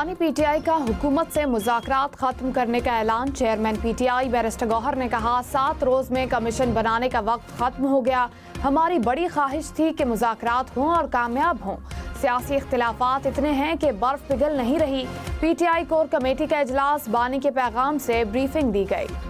बानी पीटीआई का हुकूमत से मुज़ाकरात खत्म करने का ऐलान। चेयरमैन पीटीआई बैरिस्टर गौहर ने कहा, 7 रोज में कमीशन बनाने का वक्त खत्म हो गया। हमारी बड़ी ख्वाहिश थी कि मुज़ाकरात हों और कामयाब हों। सियासी इख्तिलाफात इतने हैं कि बर्फ पिघल नहीं रही। पीटीआई कोर कमेटी का इजलास, बानी के पैगाम से ब्रीफिंग दी गई।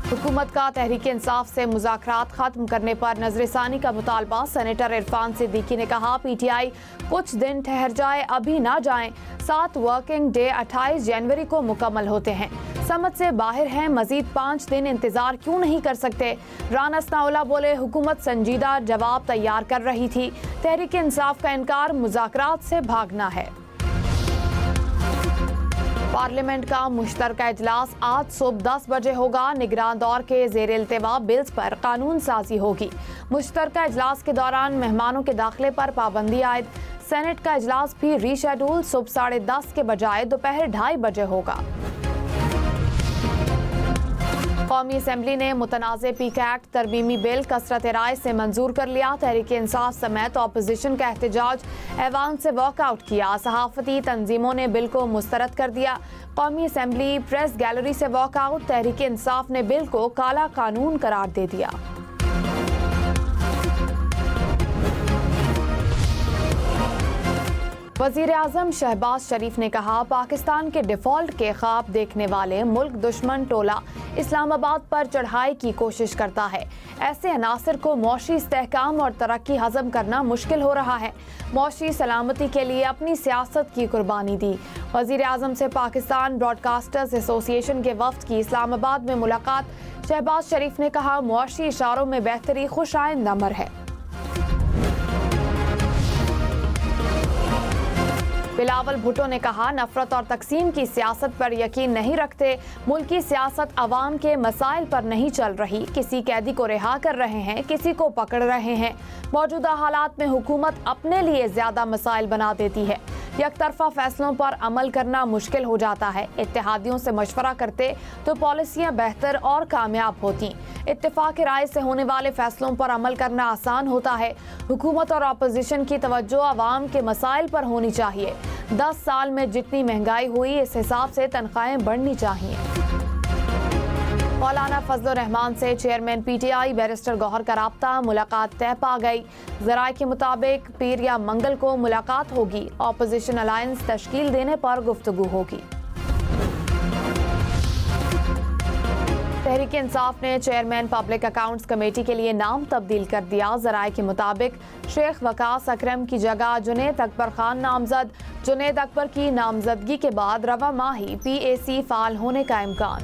हुकूमत का तहरीक इंसाफ से मुज़ाकरात खत्म करने पर नजरसानी का मुतालबा। सेनेटर इरफान सिद्दीकी ने कहा, पीटीआई कुछ दिन ठहर जाए, अभी ना जाएं। 7 वर्किंग डे 28 जनवरी को मुकम्मल होते हैं। समझ से बाहर हैं, मजीद 5 दिन इंतजार क्यों नहीं कर सकते। राना सनाउल्लाह बोले, हुकूमत संजीदा जवाब तैयार कर रही थी। तहरीक इंसाफ का इनकार मुज़ाकरात से भागना है। पार्लियामेंट का मुश्तरका इजलास आज सुबह 10 बजे होगा। निगरान दौर के ज़ेर इल्तिवा बिल्स पर कानून साजी होगी। मुश्तरका इजलास के दौरान मेहमानों के दाखिले पर पाबंदी आयद। सेनेट का इजलास भी रीशेड्यूल सुबह 10:30 के बजाय दोपहर 2:30 बजे होगा। कौमी असम्बली ने मुतनाज़े पीक एक्ट तरमीमी बिल कसरत राय से मंजूर कर लिया। तहरीक इंसाफ समेत अपोजिशन का एहतजाज ऐवान से वॉकआउट किया। सहाफती तंजीमों ने बिल को मुस्तरद कर दिया। कौमी असम्बली प्रेस गैलरी से वॉकआउट। तहरीक इंसाफ ने बिल को काला कानून करार दे दिया। वज़ीर आज़म शहबाज शरीफ ने कहा, पाकिस्तान के डिफ़ॉल्ट के ख्वाब देखने वाले मुल्क दुश्मन टोला इस्लामाबाद पर चढ़ाई की कोशिश करता है। ऐसे अनासर को मौशी इस्तेहकाम और तरक्की हज़म करना मुश्किल हो रहा है। मौशी सलामती के लिए अपनी सियासत की कुर्बानी दी। वज़ीर आज़म से पाकिस्तान ब्रॉडकास्टर्स एसोसिएशन के वफ़द की इस्लामाबाद में मुलाकात। शहबाज शरीफ ने कहा, मौशी इशारों में बेहतरी खुश आइंद अमर है। बिलावल भुट्टो ने कहा, नफरत और तकसीम की सियासत पर यकीन नहीं रखते। मुल्की सियासत अवाम के मसाइल पर नहीं चल रही। किसी कैदी को रिहा कर रहे हैं, किसी को पकड़ रहे हैं। मौजूदा हालात में हुकूमत अपने लिए ज्यादा मसाइल बना देती है। यकतरफा फैसलों पर अमल करना मुश्किल हो जाता है। इत्तेहादियों से मशवरा करते तो पॉलिसियां बेहतर और कामयाब होती। इत्तेफाक राय से होने वाले फैसलों पर अमल करना आसान होता है। हुकूमत और अपोजिशन की तवज्जो अवाम के मसाइल पर होनी चाहिए। 10 साल में जितनी महंगाई हुई, इस हिसाब से तनख्वाहें बढ़नी चाहिए। मौलाना फजलुर रहमान से चेयरमैन पीटीआई बैरिस्टर गौहर का राब्ता। मुलाकात तय पा गई। ज़राए के मुताबिक पीर या मंगल को मुलाकात होगी। ऑपोजिशन अलायंस तश्कील देने पर गुफ्तगू होगी। तहरीक इंसाफ ने चेयरमैन पब्लिक अकाउंट्स कमेटी के लिए नाम तब्दील कर दिया। ज़राए के मुताबिक शेख वकास अकरम की जगह जुनैद अकबर खान नामजद। जुनैद अकबर की नामजदगी के बाद रवा माही PAC फाल होने का इम्कान।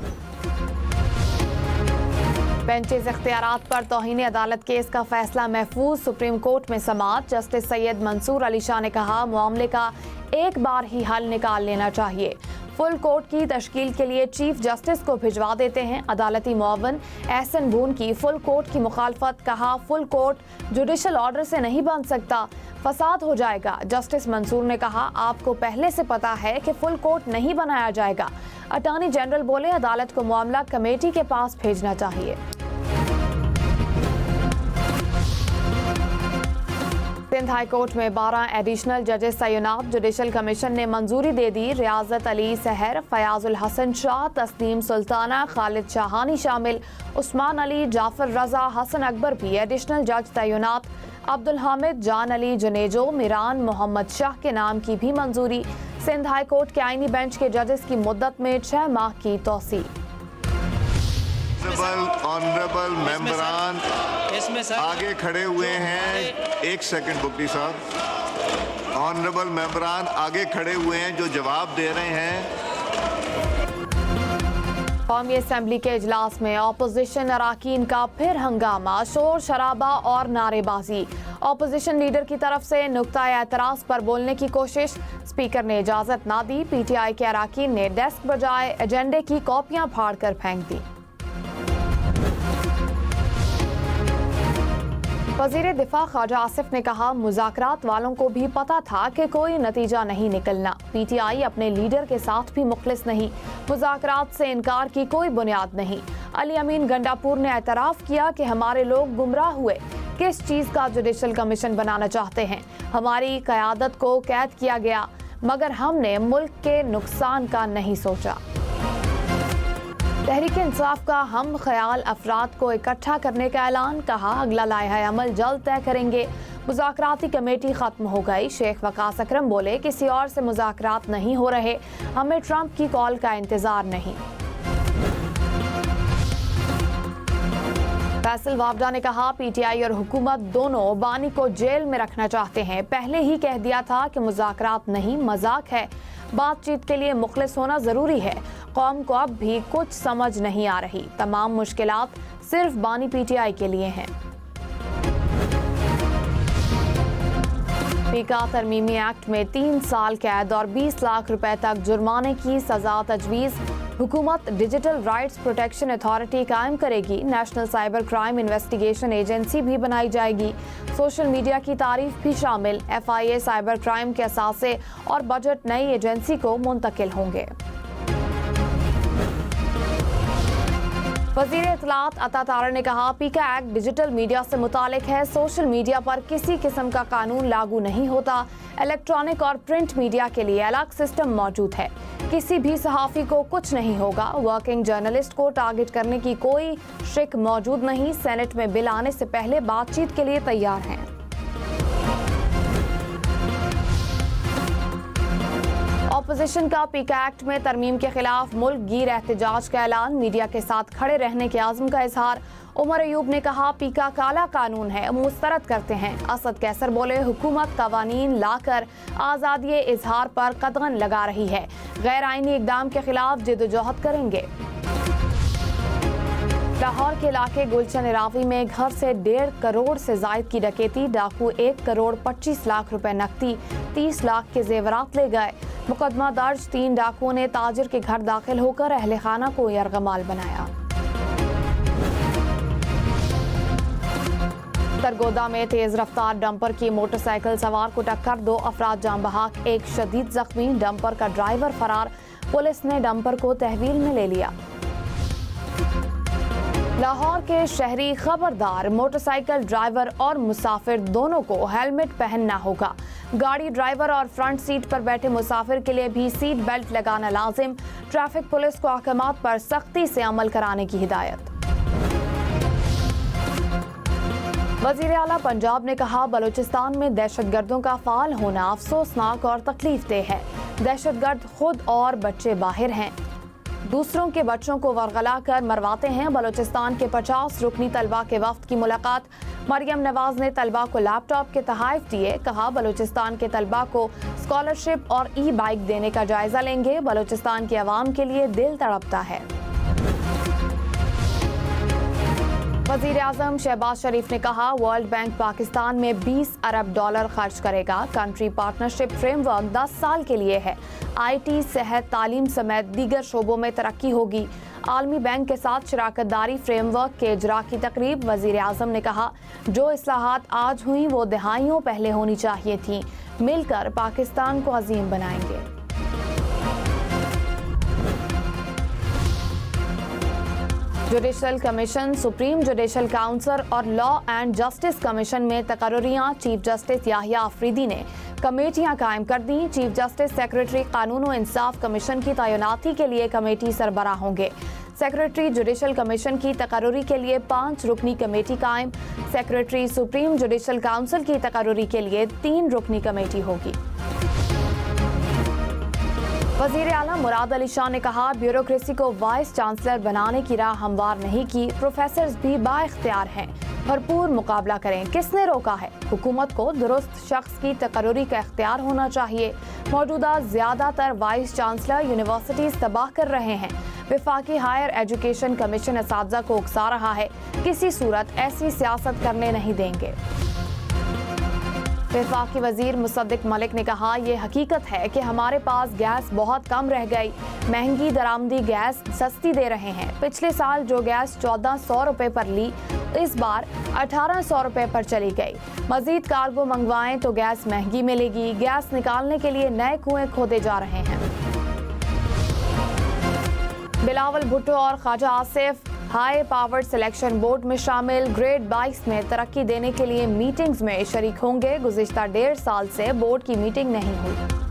बेंचेस इख्तियारात पर तौहीन अदालत केस का फैसला महफूज। सुप्रीम कोर्ट में समाअत। जस्टिस सैयद मंसूर अली शाह ने कहा, मामले का एक बार ही हल निकाल लेना चाहिए। फुल कोर्ट की तश्कील के लिए चीफ जस्टिस को भिजवा देते हैं। अदालती मुअव्विन एहसन बून की फुल कोर्ट की मुखालफत। कहा, फुल कोर्ट जुडिशल ऑर्डर से नहीं बन सकता, फसाद हो जाएगा। जस्टिस मंसूर ने कहा, आपको पहले से पता है कि फुल कोर्ट नहीं बनाया जाएगा। अटॉर्नी जनरल बोले, अदालत को मामला कमेटी के पास भेजना चाहिए। सिंध हाई कोर्ट में 12 एडिशनल जजेस तैनात। जुडिशल कमीशन ने मंजूरी दे दी। रियाजत अली सहर, फयाजुल हसन शाह, तस्नीम सुल्ताना, खालिद शाहानी शामिल। उस्मान अली, जाफर रजा, हसन अकबर भी एडिशनल जज तैनात। अब्दुल हामिद, जान अली जुनेजो, मिरान मोहम्मद शाह के नाम की भी मंजूरी। सिंध हाई कोर्ट के आईनी बेंच के जजेस की मुद्दत में 6 माह की तौसी। ऑनरेबल मेंबरान आगे खड़े हुए हैं। एक सेकंड बुकरी साहब। ऑनरेबल मेंबरान आगे खड़े हुए हैं जो जवाब दे रहे हैं। कौमी असम्बली के इजलास में अपोजिशन अराकीन का फिर हंगामा, शोर शराबा और नारेबाजी। अपोजिशन लीडर की तरफ से नुक्ता एतराज पर बोलने की कोशिश। स्पीकर ने इजाजत ना दी। पीटीआई के अराकीन ने डेस्क बजाय एजेंडे की कॉपियां फाड़ कर फेंक दी। वज़ीर दिफा ख्वाजा आसिफ ने कहा, मुज़ाकरात वालों को भी पता था कि कोई नतीजा नहीं निकलना। पीटीआई अपने लीडर के साथ भी मुखलिस नहीं। मुज़ाकरात से इनकार की कोई बुनियाद नहीं। अली अमीन गंडापुर ने एतराफ़ किया कि हमारे लोग गुमराह हुए। کس چیز کا جوڈیشل کمیشن بنانا چاہتے ہیں؟ ہماری قیادت کو قید کیا گیا مگر ہم نے ملک کے نقصان کا نہیں سوچا۔ تحریک انصاف کا ہم خیال افراد کو اکٹھا کرنے کا اعلان، کہا اگلا لائحہ عمل جلد طے کریں گے۔ مذاکراتی کمیٹی ختم ہو گئی، شیخ وقاص اکرم بولے کسی اور سے مذاکرات نہیں ہو رہے، ہمیں ٹرمپ کی کال کا انتظار نہیں۔ فیصل وابڈا نے کہا پی ٹی آئی اور حکومت دونوں بانی کو جیل میں رکھنا چاہتے ہیں، پہلے ہی کہہ دیا تھا کہ مذاکرات نہیں، مذاق ہے، بات چیت کے لیے مخلص ہونا ضروری ہے، قوم کو اب بھی کچھ سمجھ نہیں آ رہی، تمام مشکلات صرف بانی پی ٹی آئی کے لیے ہیں۔ پیکا ترمیمی ایکٹ میں 3 سال قید اور 20 لاکھ روپے تک جرمانے کی سزا تجویز، حکومت ڈیجیٹل رائٹس پروٹیکشن اتھارٹی قائم کرے گی، national cyber crime investigation agency بھی بنائی جائے گی، سوشل میڈیا کی تعریف بھی شامل، F I A cyber crime کے اثاثے اور بجٹ نئی ایجنسی کو منتقل ہوں گے۔ وزیر اطلاعات عطا تارڑ نے کہا پیکا ایکٹ ڈیجیٹل میڈیا سے متعلق ہے، سوشل میڈیا پر کسی قسم کا قانون لاگو نہیں ہوتا، الیکٹرانک اور پرنٹ میڈیا کے لیے الگ سسٹم موجود ہے، کسی بھی صحافی کو کچھ نہیں ہوگا، ورکنگ جرنلسٹ کو ٹارگٹ کرنے کی کوئی شک موجود نہیں، سینٹ میں بل آنے سے پہلے بات چیت کے لیے تیار ہیں۔ اپوزیشن کا پیکا ایکٹ میں ترمیم کے خلاف ملک گیر احتجاج کا اعلان، میڈیا کے ساتھ کھڑے رہنے کے عزم کا اظہار، عمر ایوب نے کہا پیکا کالا قانون ہے، مسترد کرتے ہیں، اسد کیسر بولے حکومت قوانین لا کر آزادی اظہار پر قدغن لگا رہی ہے، غیر آئینی اقدام کے خلاف جدوجہد کریں گے۔ لاہور کے علاقے گلشن راوی میں گھر سے 1.5 کروڑ سے زائد کی ڈکیتی، ڈاکو 1 کروڑ 25 لاکھ روپے نقدی، 30 لاکھ کے زیورات لے گئے، مقدمہ درج، 3 ڈاکوؤں نے تاجر کے گھر داخل ہو کر اہل خانہ کو یرغمال بنایا۔ سرگودا میں تیز رفتار ڈمپر کی موٹر سائیکل سوار کو ٹکر، 2 افراد جاں بحق، 1 شدید زخمی، ڈمپر کا ڈرائیور فرار، پولیس نے ڈمپر کو تحویل میں لے لیا۔ لاہور کے شہری خبردار، موٹر سائیکل ڈرائیور اور مسافر دونوں کو ہیلمٹ پہننا ہوگا، گاڑی ڈرائیور اور فرنٹ سیٹ پر بیٹھے مسافر کے لیے بھی سیٹ بیلٹ لگانا لازم، ٹریفک پولیس کو احکامات پر سختی سے عمل کرانے کی ہدایت۔ وزیر اعلیٰ پنجاب نے کہا بلوچستان میں دہشت گردوں کا فعال ہونا افسوسناک اور تکلیف دہ ہے، دہشت گرد خود اور بچے باہر ہیں، دوسروں کے بچوں کو ورغلا کر مرواتے ہیں۔ بلوچستان کے 50 رکنی طلبہ کے وفد کی ملاقات، مریم نواز نے طلبہ کو لیپ ٹاپ کے تحائف دیے، کہا بلوچستان کے طلبہ کو اسکالرشپ اور ای بائک دینے کا جائزہ لیں گے، بلوچستان کے عوام کے لیے دل تڑپتا ہے۔ وزیر اعظم شہباز شریف نے کہا ورلڈ بینک پاکستان میں $20 ارب خرچ کرے گا، کنٹری پارٹنرشپ فریم ورک 10 سال کے لیے ہے، آئی ٹی، صحت، تعلیم سمیت دیگر شعبوں میں ترقی ہوگی، عالمی بینک کے ساتھ شراکت داری فریم ورک کے اجرا کی تقریب، وزیر اعظم نے کہا جو اصلاحات آج ہوئیں وہ دہائیوں پہلے ہونی چاہیے تھیں، مل کر پاکستان کو عظیم بنائیں گے۔ Judicial commission, supreme judicial council اور لا اینڈ جسٹس کمیشن میں تقرریاں، چیف جسٹس یحییٰ آفریدی نے کمیٹیاں قائم کر دیں، چیف جسٹس سیکریٹری قانون و انصاف کمیشن کی تعیناتی کے لیے کمیٹی سربراہ ہوں گے، سیکریٹری جوڈیشل کمیشن کی تقرری کے لیے 5 رکنی کمیٹی قائم، سیکریٹری سپریم جوڈیشل کاؤنسل کی تقرری کے لیے 3 رکنی کمیٹی ہوگی۔ وزیر اعلیٰ مراد علی شاہ نے کہا بیوروکریسی کو وائس چانسلر بنانے کی راہ ہموار نہیں کی، پروفیسرز بھی با اختیار ہیں، بھرپور مقابلہ کریں، کس نے روکا ہے؟ حکومت کو درست شخص کی تقرری کا اختیار ہونا چاہیے، موجودہ زیادہ تر وائس چانسلر یونیورسٹیز تباہ کر رہے ہیں، وفاقی ہائر ایجوکیشن کمیشن اساتذہ کو اکسا رہا ہے، کسی صورت ایسی سیاست کرنے نہیں دیں گے۔ وفاقی وزیر مصدق ملک نے کہا یہ حقیقت ہے کہ ہمارے پاس گیس بہت کم رہ گئی، مہنگی درآمدی گیس سستی دے رہے ہیں، پچھلے سال جو گیس 1400 روپے پر لی اس بار 1800 روپے پر چلی گئی، مزید کارگو منگوائیں تو گیس مہنگی ملے گی، گیس نکالنے کے لیے نئے کنویں کھودے جا رہے ہیں۔ بلاول بھٹو اور Khawaja Asif high powered selection board میں شامل گریڈ 22 میں ترقی دینے کے لیے میٹنگز میں شریک ہوں گے۔ گزشتہ 1.5 سال سے بورڈ کی میٹنگ نہیں ہوئی۔